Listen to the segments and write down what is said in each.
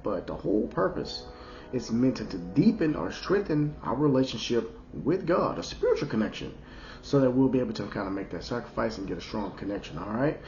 But the whole purpose is meant to deepen or strengthen our relationship with God, a spiritual connection, so that we'll be able to kind of make that sacrifice and get a strong connection. All right.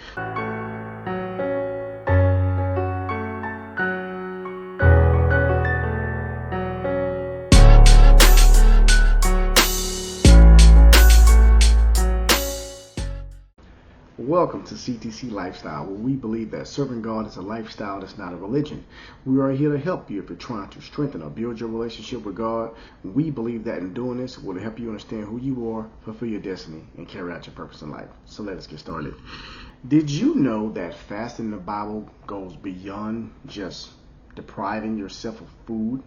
Welcome to CTC Lifestyle, where we believe that serving God is a lifestyle, that's not a religion. We are here to help you if you're trying to strengthen or build your relationship with God. We believe that in doing this will help you understand who you are, fulfill your destiny, and carry out your purpose in life. So let us get started. Did you know that fasting in the Bible goes beyond just depriving yourself of food?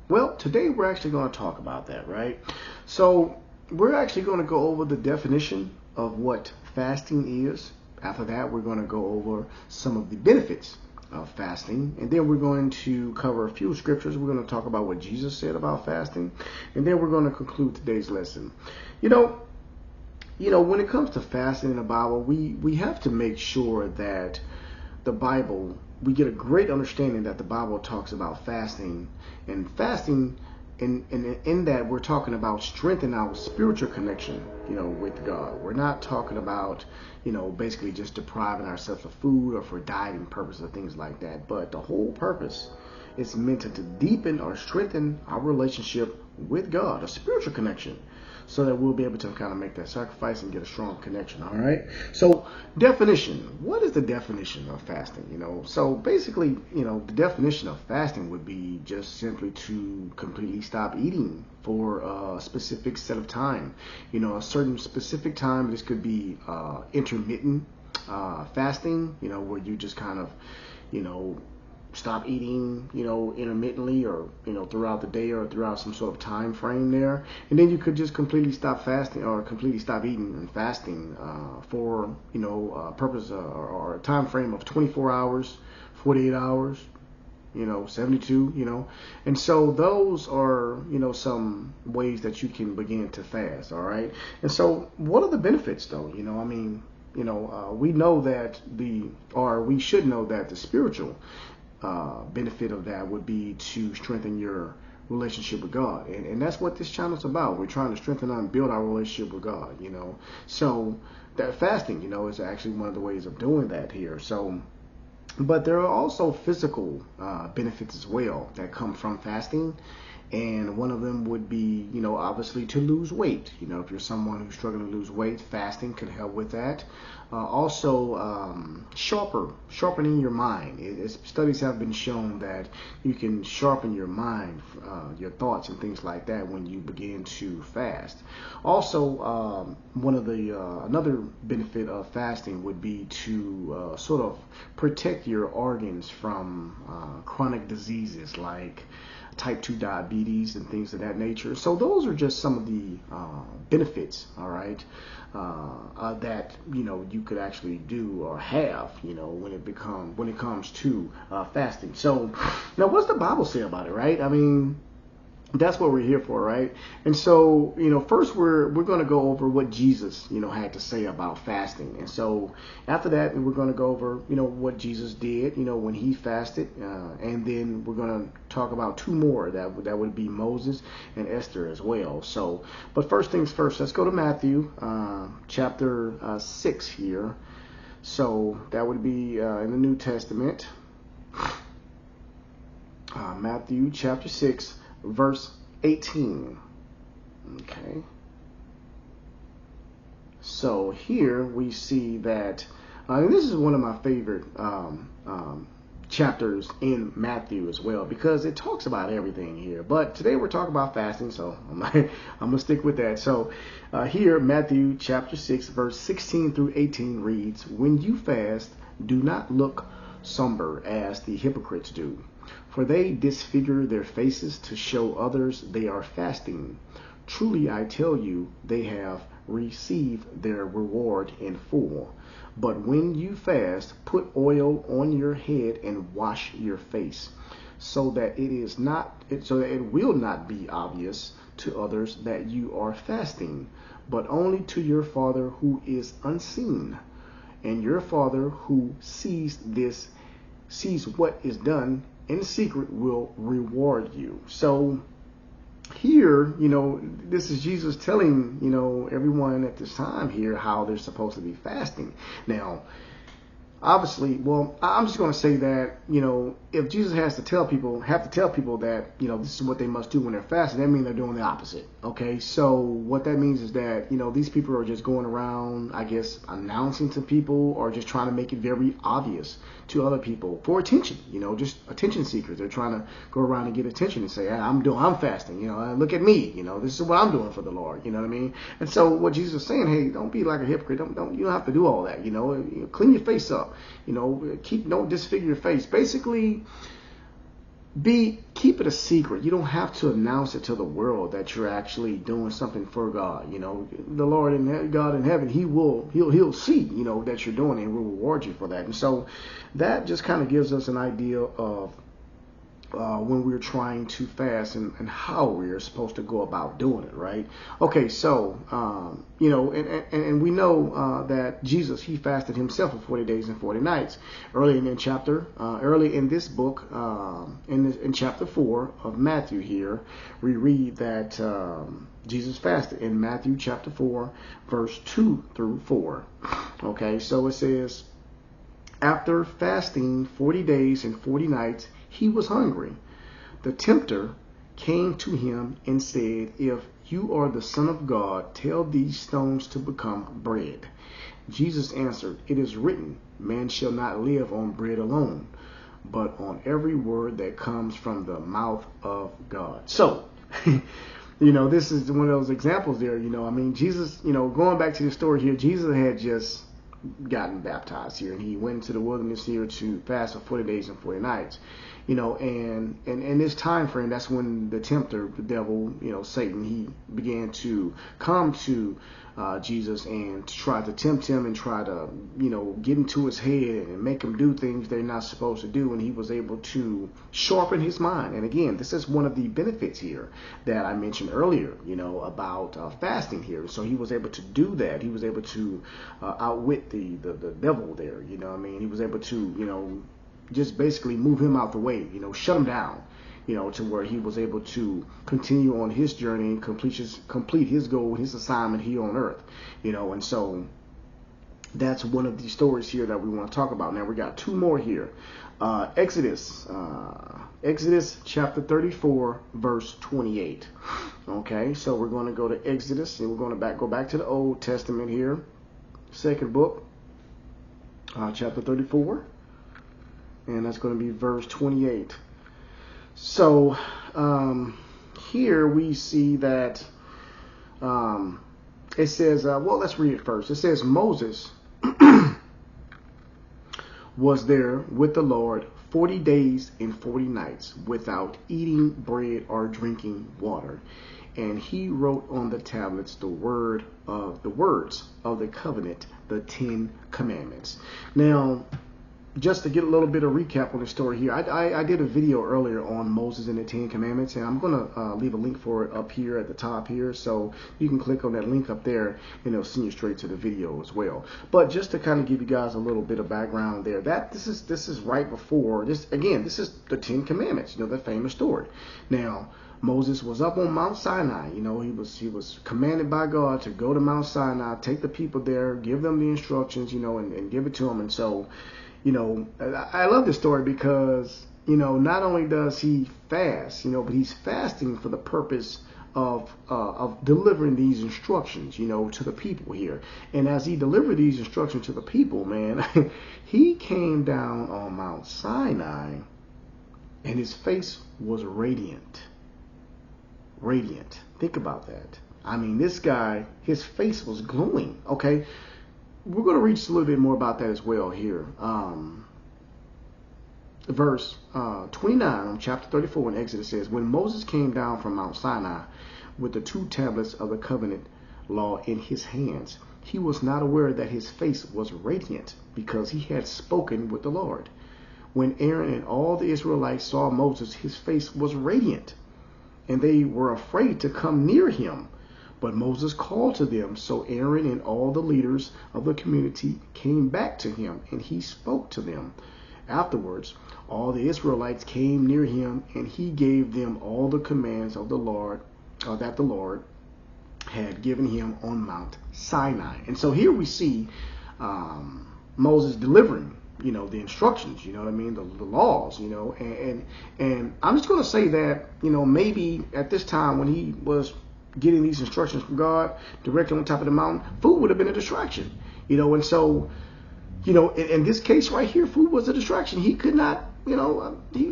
Well, today we're actually going to talk about that, right? So we're actually going to go over the definition of what fasting is. After that, we're going to go over some of the benefits of fasting, and then we're going to cover a few scriptures. We're going to talk about what Jesus said about fasting, and then we're going to conclude today's lesson. You know, when it comes to fasting in the Bible, we have to make sure that the Bible, we get a great understanding that the Bible talks about fasting, and fasting in that we're talking about strengthening our spiritual connection, with God. We're not talking about, basically just depriving ourselves of food or for dieting purposes or things like that. But the whole purpose is meant to deepen or strengthen our relationship with God, a spiritual connection, so that we'll be able to kind of make that sacrifice and get a strong connection. All right. So definition. What is the definition of fasting? So basically, the definition of fasting would be just simply to completely stop eating for a specific set of time. A certain specific time. This could be intermittent fasting, where you just kind of, stop eating, intermittently or, throughout the day or throughout some sort of time frame there. And then you could just completely stop fasting or completely stop eating and fasting for, a purpose or a time frame of 24 hours, 48 hours, 72, And so those are, some ways that you can begin to fast. All right. And so what are the benefits though? We know that we should know that the spiritual benefit of that would be to strengthen your relationship with God, and that's what this channel is about. We're trying to strengthen and build our relationship with God. So that fasting, is actually one of the ways of doing that here. So, but there are also physical benefits as well that come from fasting. And one of them would be, obviously to lose weight. If you're someone who's struggling to lose weight, fasting can help with that. Also, sharpening your mind. Studies have been shown that you can sharpen your mind, your thoughts and things like that when you begin to fast. Also, another benefit of fasting would be to sort of protect your organs from chronic diseases like type 2 diabetes and things of that nature. So those are just some of the benefits, all right, that you could actually do or have, when it comes to fasting. So now, what's the Bible say about it, right? I mean, that's what we're here for, right? And so, first we're going to go over what Jesus, had to say about fasting. And so after that, we're going to go over, what Jesus did, when he fasted. And then we're going to talk about two more that would be Moses and Esther as well. So, but first things first, let's go to Matthew chapter 6 here. So that would be in the New Testament. Matthew chapter 6. Verse 18. Okay. So here we see that, and this is one of my favorite chapters in Matthew as well, because it talks about everything here. But today we're talking about fasting, so I'm gonna stick with that. So here, Matthew chapter 6, verse 16 through 18 reads, "When you fast, do not look somber as the hypocrites do, for they disfigure their faces to show others they are fasting. Truly I tell you, they have received their reward in full. But when you fast, put oil on your head and wash your face, so that it will not be obvious to others that you are fasting, but only to your Father who is unseen. And your Father who sees what is done in secret will reward you. So here, this is Jesus telling, everyone at this time here how they're supposed to be fasting. Now, obviously, well, I'm just going to say that, if Jesus have to tell people that, this is what they must do when they're fasting, that means they're doing the opposite. Okay, so what that means is that, these people are just going around, I guess, announcing to people or just trying to make it very obvious to other people for attention, just attention seekers. They're trying to go around and get attention and say, hey, I'm fasting, look at me, this is what I'm doing for the Lord, you know what I mean? And so what Jesus is saying, hey, don't be like a hypocrite. You don't have to do all that, clean your face up, don't disfigure your face. Basically, keep it a secret. You don't have to announce it to the world that you're actually doing something for God. The Lord and God in heaven, He'll see, that you're doing it and will reward you for that. And so that just kind of gives us an idea of when we're trying to fast and how we're supposed to go about doing it, right? Okay, so, and we know that Jesus, He fasted Himself for 40 days and 40 nights. Early in this book, in chapter 4 of Matthew here, we read that Jesus fasted in Matthew chapter 4, verse 2 through 4. Okay, so it says, after fasting 40 days and 40 nights, He was hungry. The tempter came to Him and said, if you are the Son of God, tell these stones to become bread. Jesus answered, it is written, man shall not live on bread alone, but on every word that comes from the mouth of God. So, this is one of those examples there, Jesus, going back to the story here, Jesus had just gotten baptized here, and He went into the wilderness here to fast for 40 days and 40 nights. And in this time frame, that's when the tempter, the devil, Satan, he began to come to Jesus and to try to tempt Him and try to, get into his head and make him do things they're not supposed to do. And he was able to sharpen his mind. And again, this is one of the benefits here that I mentioned earlier, about fasting here. So he was able to do that. He was able to outwit the devil there. He was able to, just basically move him out the way, shut him down, to where he was able to continue on his journey and complete his goal, his assignment here on earth, and so that's one of the stories here that we want to talk about. Now we got two more here. Exodus chapter 34, verse 28. Okay, so we're going to go to Exodus, and we're going to go back to the Old Testament here, second book, chapter 34. And that's going to be verse 28. So here we see that it says, well, let's read it first. It says, Moses was there with the Lord 40 days and 40 nights without eating bread or drinking water. And he wrote on the tablets the words of the covenant, the 10 commandments. Now, just to get a little bit of recap on the story here, I did a video earlier on Moses and the 10 Commandments, and I'm going to leave a link for it up here at the top here, so you can click on that link up there, and it'll send you straight to the video as well. But just to kind of give you guys a little bit of background there, this is right before this. Again, this is the 10 Commandments, the famous story. Now, Moses was up on Mount Sinai. He was commanded by God to go to Mount Sinai, take the people there, give them the instructions, and give it to them. And so, I love this story because, not only does he fast, but he's fasting for the purpose of delivering these instructions, to the people here. And as he delivered these instructions to the people, man, he came down on Mount Sinai and his face was radiant. Radiant. Think about that. I mean, this guy, his face was glowing. Okay. We're going to read just a little bit more about that as well here. Verse 29 on chapter 34 in Exodus says, when Moses came down from Mount Sinai with the 2 tablets of the covenant law in his hands, he was not aware that his face was radiant because he had spoken with the Lord. When Aaron and all the Israelites saw Moses, his face was radiant, and they were afraid to come near him. But Moses called to them, so Aaron and all the leaders of the community came back to him, and he spoke to them. Afterwards, all the Israelites came near him, and he gave them all the commands of the Lord, that the Lord had given him on Mount Sinai. And so here we see Moses delivering, the instructions, the laws, and I'm just going to say that, maybe at this time when he was getting these instructions from God directly on top of the mountain, food would have been a distraction, and so, in this case right here, food was a distraction. He could not, he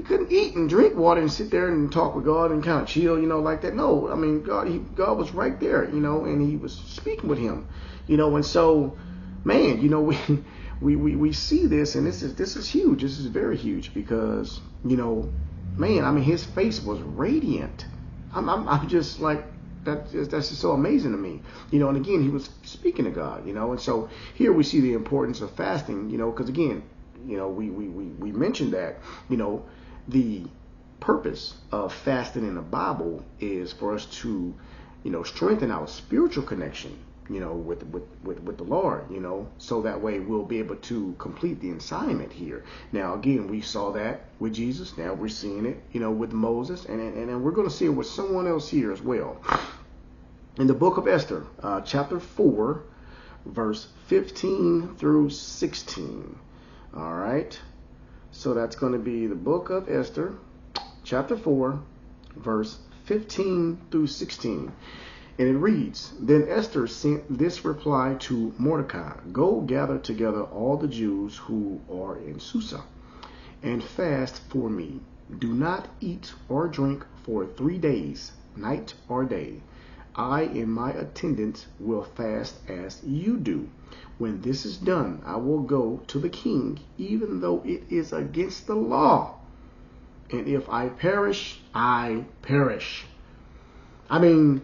couldn't eat and drink water and sit there and talk with God and kind of chill, like that. No, I mean, God was right there, and he was speaking with him, and so, man, we see this, and this is huge. This is very huge because, man, I mean, his face was radiant. I'm just like, that's just so amazing to me, and again, he was speaking to God, and so here we see the importance of fasting, because again, we mentioned that, the purpose of fasting in the Bible is for us to, strengthen our spiritual connection, with the Lord, so that way we'll be able to complete the assignment here. Now, again, we saw that with Jesus. Now we're seeing it, with Moses, and we're going to see it with someone else here as well. In the book of Esther, chapter 4, verse 15 through 16. All right. So that's going to be the book of Esther, chapter 4, verse 15 through 16. And it reads, Then Esther sent this reply to Mordecai, Go gather together all the Jews who are in Susa, and fast for me. Do not eat or drink for 3 days, night or day. I and my attendants will fast as you do. When this is done, I will go to the king, even though it is against the law. And if I perish, I perish. I mean,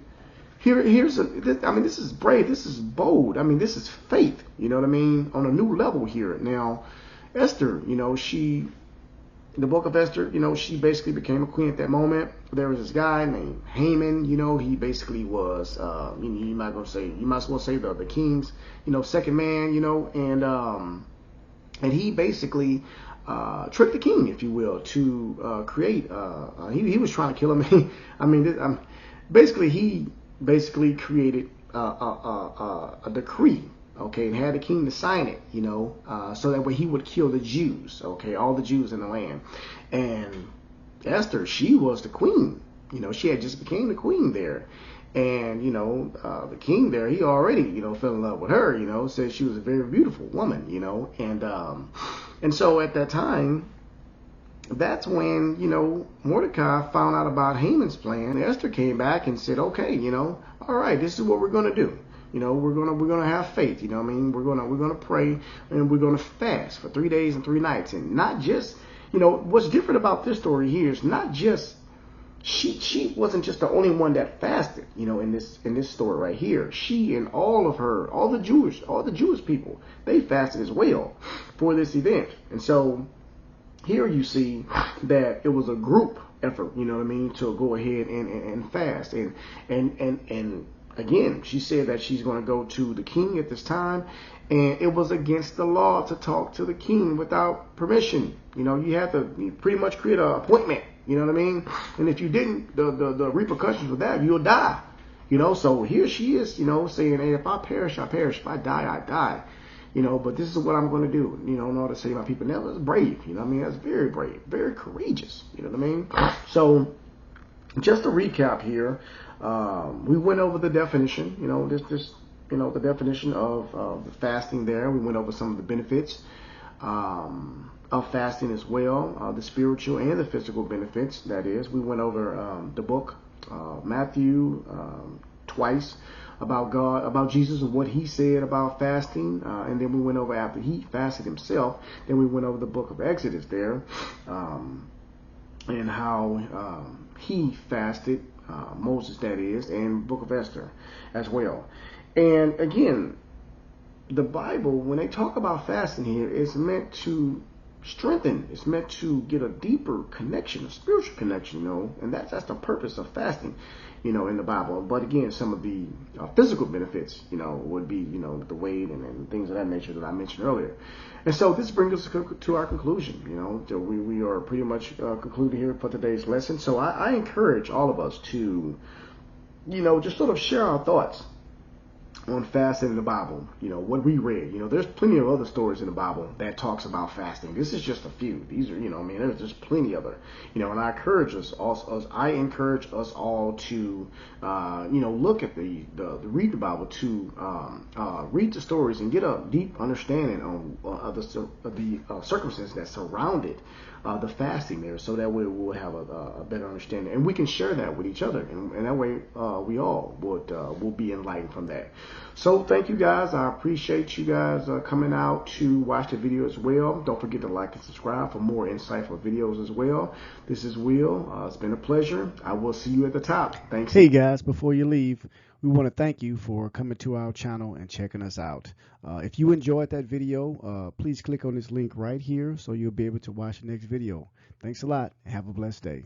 this is brave. This is bold. I mean, this is faith. You know what I mean? On a new level here. Now, Esther, the book of Esther, she basically became a queen at that moment. There was this guy named Haman, he basically was, you might as well say the king's, second man, and he basically tricked the king, if you will, to create, he was trying to kill him. I mean, he basically created a decree, okay, and had the king to sign it, so that way he would kill the Jews, okay, all the Jews in the land. And Esther, she was the queen, she had just became the queen there. And, the king there, he already, fell in love with her, said she was a very beautiful woman, and so at that time, that's when, Mordecai found out about Haman's plan. Esther came back and said, okay, all right, this is what we're going to do. We're gonna have faith. We're gonna pray, and we're gonna fast for 3 days and 3 nights. And not just, what's different about this story here is not just she wasn't just the only one that fasted. In this story right here, she and all the Jewish people, they fasted as well for this event. And so here you see that it was a group effort. To go ahead and fast and again, she said that she's going to go to the king at this time, and it was against the law to talk to the king without permission. You have to pretty much create an appointment, and if you didn't, the repercussions of that, you'll die, so here she is, saying, hey, if I perish, I perish. If I die, I die, but this is what I'm going to do, in order to save my people. Now, that's brave, that's very brave, very courageous, So, just to recap here, we went over the definition, the definition of the fasting there. We went over some of the benefits of fasting as well, the spiritual and the physical benefits, that is. We went over the book, Matthew, twice, about Jesus and what he said about fasting. And then we went over, after he fasted himself, then we went over the book of Exodus there, and how he fasted, Moses that is, and book of Esther as well. And again, the Bible, when they talk about fasting here, it's meant to strengthen. It's meant to get a deeper connection, a spiritual connection, and that's the purpose of fasting, in the Bible. But again, some of the physical benefits, would be, the weight and things of that nature that I mentioned earlier. And so this brings us to our conclusion. We are pretty much concluded here for today's lesson. So I encourage all of us to, just sort of share our thoughts on fasting in the Bible, what we read. There's plenty of other stories in the Bible that talks about fasting. This is just a few. These are, there's just plenty other, and I encourage us all to, look at the read the Bible, to read the stories and get a deep understanding on the circumstances that surrounded the fasting there, so that way we'll have a better understanding, and we can share that with each other, and that way we all will be enlightened from that. So thank you guys. I appreciate you guys coming out to watch the video as well. Don't forget to like and subscribe for more insightful videos as well. This is Will. It's been a pleasure. I will see you at the top. Thanks. Hey guys, before you leave, we want to thank you for coming to our channel and checking us out. If you enjoyed that video, please click on this link right here so you'll be able to watch the next video. Thanks a lot. Have a blessed day.